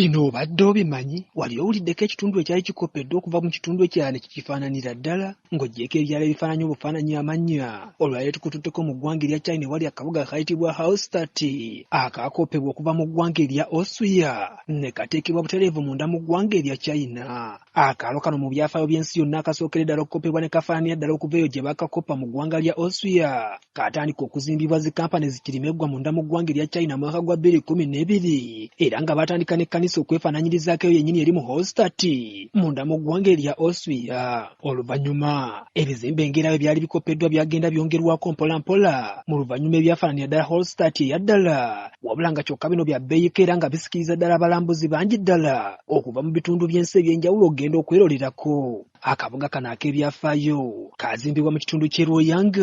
Bino obadde obimanyi? Wali owuliddeko ekitundu ekyali kikopeddwa okuva mu kitundu ekyane kikifaananira ddala ng'oggyeko ebyala ebifaananyi obufaananyi amannya olwaleero tukutuddeko mu ggwanga erya China ewali akabuga akayitibwa Hallstatt akaakopebwa okuva mu ggwanga erya Austria ne kateekebwa butereevu munda mu ggwanga erya China. Akaalo kano mu byafaayo by'ensi yonna akasookera ddala okukopebwa ne kafaananira ddala okuva eyo gye baakakopa mu ggwanga lya Austria kaatandika okuzimbibwa zi kampani zikirimeggwa munda mu ggwanga erya China mu mwaka gwa 2012 era nga batandika n'ekkanisa okwefaananyirizaako eyo yennyini eri mu Hallstatt munda mu ggwanga erya Austria. Oluvannyuma ebizimbe ng'era byali bikopeddwa byagenda byongerwako mpola mpola mu luvannyuma ebyafaananira ddala Hallstatt eya ddala, wabula nga kyokka bino bya bbeeyiko era nga bisikiriza ddala abalambuzi bangi ddala okuva mu bitundu by'ensi eby'enjawulo okugenda okwerolerako. Akabuga kano ak'ebyafaayo kaazimbibwa mu kitundu ky'e Luoyang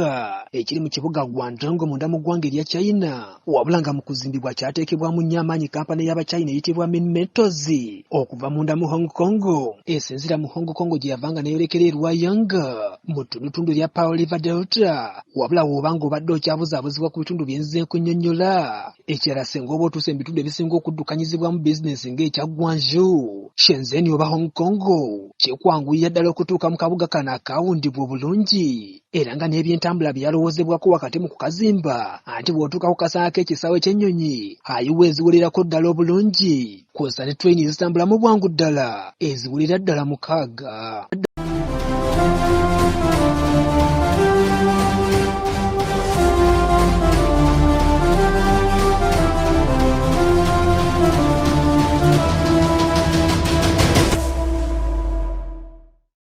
ekiri mu kibuga Guangdong munda mu ggwanga erya China, wabula nga mu kuzimbibwa kyateekebwamu nnyo amaanyi kampani y'Abachina eyitibwa Minmetals okuva munda mu Hong Kong esinziira mu Hong Kong gye yavanga n'eyolekera e Luoyang mu ttundutundu lya Pearl River Delta, wabula w'oba ng'obadde okyabuzaabuzibwa ku bitundu bye nzize nkunnyonnyola. Ekirala singa oba otuuse mu bitundu ebisinga okuddukanyizibwamu bizinensi ng'ekya Guangzhou, Shenzhen oba Hong Kong, kikwanguyira ddala okutuuka mu kabuga kano akaawundibwa obulungi era nga n'ebyentambula byalowoozebwako wakati mu kukazimba anti bw'otuuka ku kasaala k'ekisaawe ky'ennyonyi ayiwa eziwulirako ddala obulungi, kw'ossa ne train ezitambula mu bwangu ddala eziwulira ddala 6.